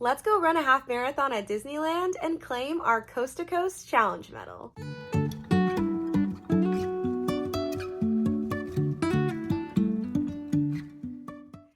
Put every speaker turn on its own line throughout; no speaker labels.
Let's go run a half marathon at Disneyland and claim our Coast to Coast Challenge medal.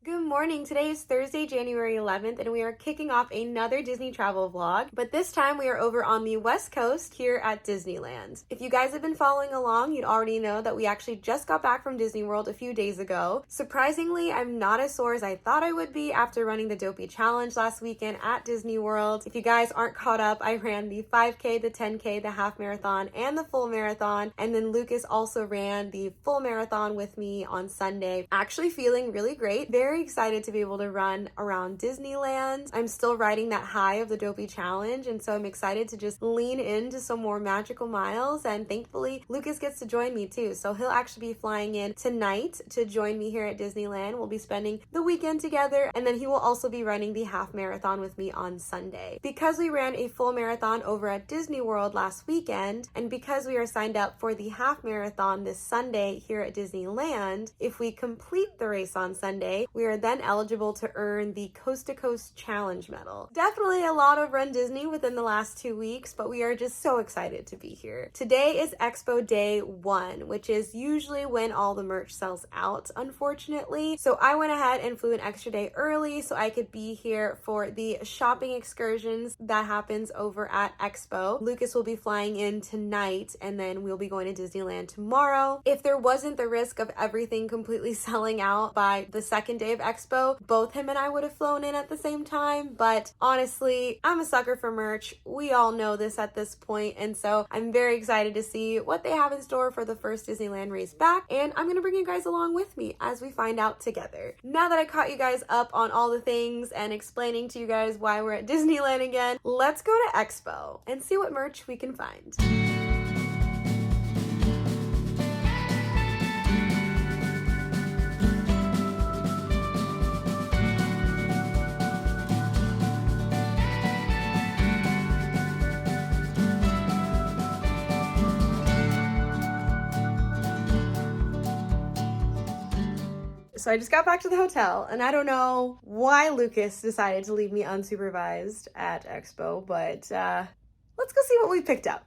Good morning. Today is Thursday, January 11th, and we are kicking off another Disney travel vlog, but this time we are over on the West Coast here at Disneyland. If you guys have been following along, you'd already know that we actually just got back from Disney World a few days ago. Surprisingly, I'm not as sore as I thought I would be after running the Dopey Challenge last weekend at Disney World. If you guys aren't caught up, I ran the 5K, the 10K, the half marathon, and the full marathon, and then Lucas also ran the full marathon with me on Sunday. Actually feeling really great, very excited to be able to run around Disneyland. I'm still riding that high of the Dopey Challenge, and so I'm excited to just lean into some more magical miles, and thankfully Lucas gets to join me too. So he'll actually be flying in tonight to join me here at Disneyland. We'll be spending the weekend together, and then he will also be running the half marathon with me on Sunday. Because we ran a full marathon over at Disney World last weekend, and because we are signed up for the half marathon this Sunday here at Disneyland, if we complete the race on Sunday, we are then eligible to earn the Coast to Coast Challenge medal. Definitely a lot of Run Disney within the last 2 weeks, but we are just so excited to be here. Today is Expo Day 1, which is usually when all the merch sells out, unfortunately. So I went ahead and flew an extra day early so I could be here for the shopping excursions that happens over at Expo. Lucas will be flying in tonight, and then we'll be going to Disneyland tomorrow. If there wasn't the risk of everything completely selling out by the second day of Expo, both him and I would have flown in at the same time, but honestly, I'm a sucker for merch. We all know this at this point, and so I'm very excited to see what they have in store for the first Disneyland race back, and I'm gonna bring you guys along with me as we find out together. Now that I caught you guys up on all the things and explaining to you guys why we're at Disneyland again, let's go to Expo and see what merch we can find. So I just got back to the hotel, and I don't know why Lucas decided to leave me unsupervised at Expo, but let's go see what we picked up.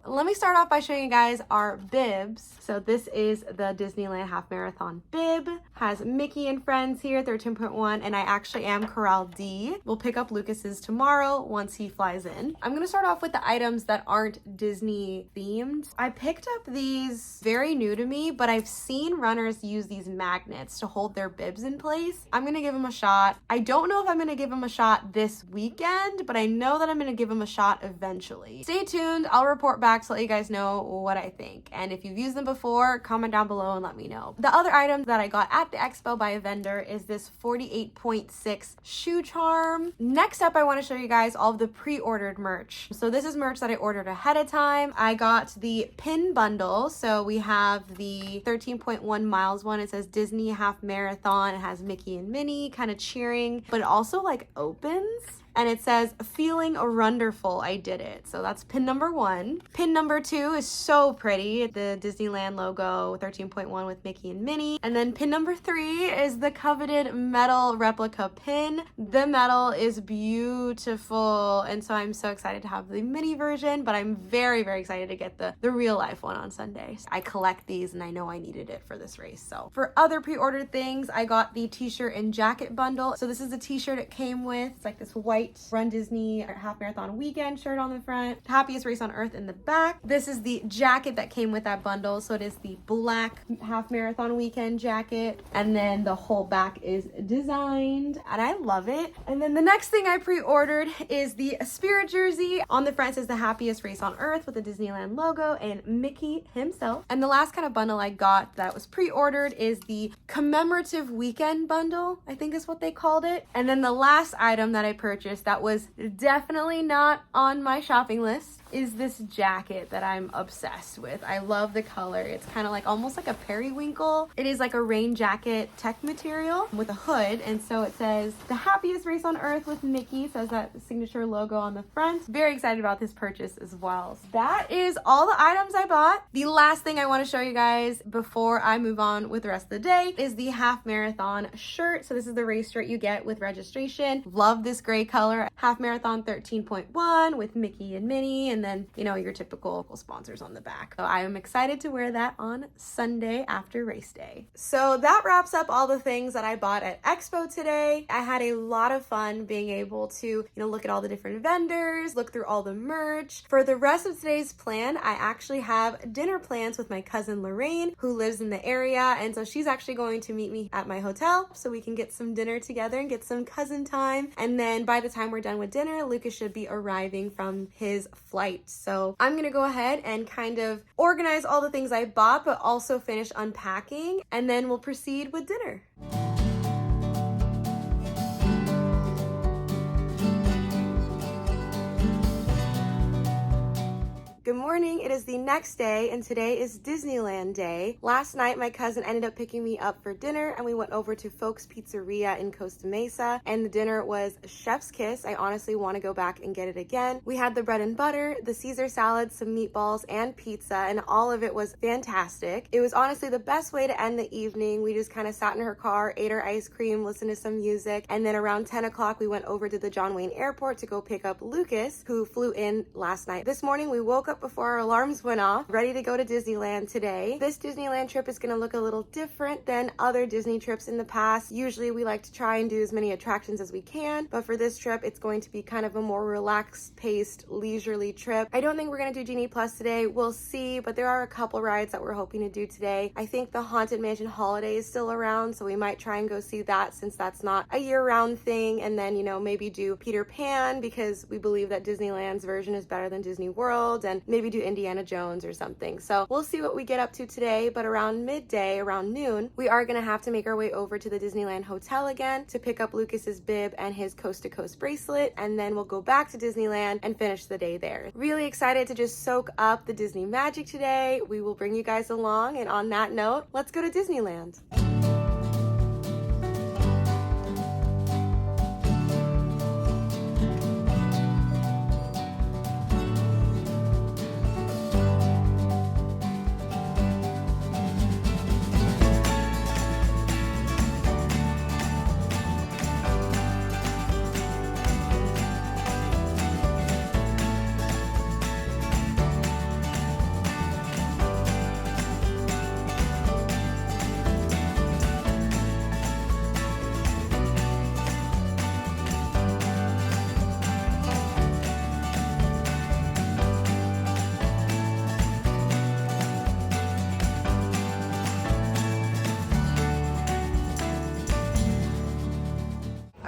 Let me start off by showing you guys our bibs. So this is the Disneyland Half Marathon bib. Has Mickey and Friends here, 13.1, and I actually am Corral D. We'll pick up Lucas's tomorrow once he flies in. I'm gonna start off with the items that aren't Disney themed. I picked up these, very new to me, but I've seen runners use these magnets to hold their bibs in place. I'm gonna give them a shot. I don't know if I'm gonna give them a shot this weekend, but I know that I'm gonna give them a shot eventually. Stay tuned, I'll report back to let you guys know what I think. And if you've used them before, comment down below and let me know. The other item that I got at the expo by a vendor is this 48.6 shoe charm. Next up, I want to show you guys all of the pre-ordered merch. So this is merch that I ordered ahead of time. I got the pin bundle. So we have the 13.1 miles one. It says Disney Half Marathon. It has Mickey and Minnie kind of cheering, but it also like opens. And it says, feeling runderful, I did it. So that's pin number 1. Pin number 2 is so pretty. The Disneyland logo, 13.1 with Mickey and Minnie. And then pin number 3 is the coveted metal replica pin. The metal is beautiful. And so I'm so excited to have the mini version, but I'm very, very excited to get the real life one on Sunday. I collect these and I know I needed it for this race. So for other pre-ordered things, I got the t-shirt and jacket bundle. So this is the t-shirt it came with. It's like this white Run Disney Half Marathon Weekend shirt on the front, happiest race on earth in the back. This is the jacket that came with that bundle. So it is the black Half Marathon Weekend jacket, and then the whole back is designed, and I love it. And then the next thing I pre-ordered is the Spirit jersey. On the front says the happiest race on earth with the Disneyland logo and Mickey himself. And the last kind of bundle I got that was pre-ordered is the commemorative weekend bundle, I think is what they called it. And then the last item that I purchased that was definitely not on my shopping list is this jacket that I'm obsessed with. I love the color. It's kind of like almost like a periwinkle. It is like a rain jacket tech material with a hood, and so it says the happiest race on earth with Mickey, says that signature logo on the front. Very excited about this purchase as well. So that is all the items I bought. The last thing I want to show you guys before I move on with the rest of the day is the half marathon shirt. So this is the race shirt you get with registration. Love this gray color. Half marathon 13.1 with Mickey and Minnie, and then, you know, your typical sponsors on the back. So I am excited to wear that on Sunday after race day. So that wraps up all the things that I bought at Expo today. I had a lot of fun being able to, you know, look at all the different vendors, look through all the merch. For the rest of today's plan, I actually have dinner plans with my cousin Lorraine, who lives in the area, and so she's actually going to meet me at my hotel so we can get some dinner together and get some cousin time. And then by the time we're done with dinner, Lucas should be arriving from his flight. So I'm gonna go ahead and kind of organize all the things I bought, but also finish unpacking, and then we'll proceed with dinner. Good morning. It is the next day, and today is Disneyland day. Last night, my cousin ended up picking me up for dinner, and we went over to Folks Pizzeria in Costa Mesa, and the dinner was chef's kiss. I honestly want to go back and get it again. We had the bread and butter, the Caesar salad, some meatballs, and pizza, and all of it was fantastic. It was honestly the best way to end the evening. We just kind of sat in her car, ate our ice cream, listened to some music, and then around 10 o'clock, we went over to the John Wayne Airport to go pick up Lucas, who flew in last night. This morning, we woke up before our alarms went off, ready to go to Disneyland today. This Disneyland trip is going to look a little different than other Disney trips in the past. Usually we like to try and do as many attractions as we can, but for this trip, it's going to be kind of a more relaxed paced, leisurely trip. I don't think we're going to do Genie Plus today. We'll see, but there are a couple rides that we're hoping to do today. I think the Haunted Mansion Holiday is still around, so we might try and go see that since that's not a year-round thing, and then, you know, maybe do Peter Pan because we believe that Disneyland's version is better than Disney World, and maybe do Indiana Jones or something. So we'll see what we get up to today, but around midday, around noon, we are gonna have to make our way over to the Disneyland Hotel again to pick up Lucas's bib and his coast to coast bracelet, and then we'll go back to Disneyland and finish the day there. Really excited to just soak up the Disney magic today. We will bring you guys along, and on that note, let's go to Disneyland.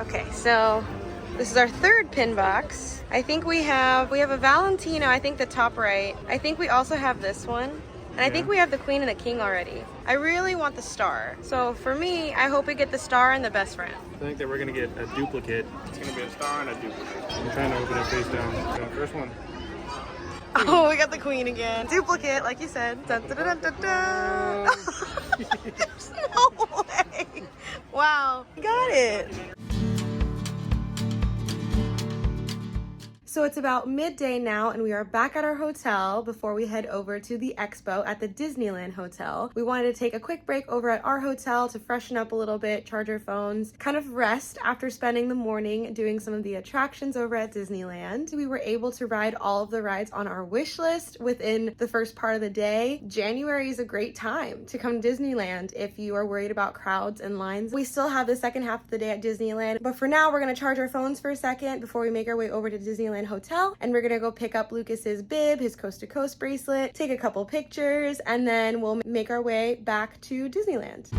Okay, so this is our third pin box. I think we have a Valentino, I think the top right. I think we also have this one. And I think we have the Queen and the King already. I really want the star. So for me, I hope we get the star and the best friend.
I think that we're gonna get a duplicate. It's gonna be a star and a duplicate. I'm trying to open it face down. So first one.
Oh, we got the Queen again. Duplicate, like you said. Dun, dun, dun, dun, dun. There's no way. Wow, got it. So it's about midday now, and we are back at our hotel before we head over to the expo at the Disneyland Hotel. We wanted to take a quick break over at our hotel to freshen up a little bit, charge our phones, kind of rest after spending the morning doing some of the attractions over at Disneyland. We were able to ride all of the rides on our wish list within the first part of the day. January is a great time to come to Disneyland if you are worried about crowds and lines. We still have the second half of the day at Disneyland, but for now we're going to charge our phones for a second before we make our way over to Disneyland Hotel, and we're gonna go pick up Lucas's bib, his coast to coast bracelet, take a couple pictures, and then we'll make our way back to Disneyland.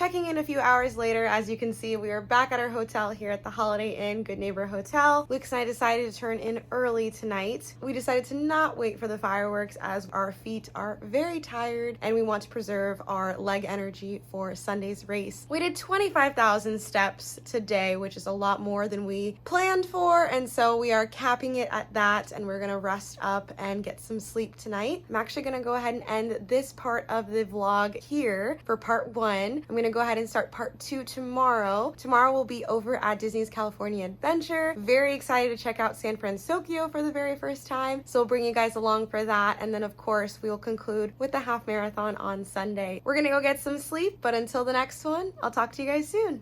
checking in a few hours later, as you can see, we are back at our hotel here at the Holiday Inn Good Neighbor Hotel. Lucas and I decided to turn in early tonight. We decided to not wait for the fireworks as our feet are very tired and we want to preserve our leg energy for Sunday's race. We did 25,000 steps today, which is a lot more than we planned for, and so we are capping it at that, and we're gonna rest up and get some sleep tonight. I'm actually gonna go ahead and end this part of the vlog here for part 1. I'm gonna go ahead and start part 2 tomorrow. Tomorrow we'll be over at Disney's California Adventure. Very excited to check out San Francisco for the very first time, so we'll bring you guys along for that, and then of course we will conclude with the half marathon on Sunday. We're gonna go get some sleep, but until the next one, I'll talk to you guys soon.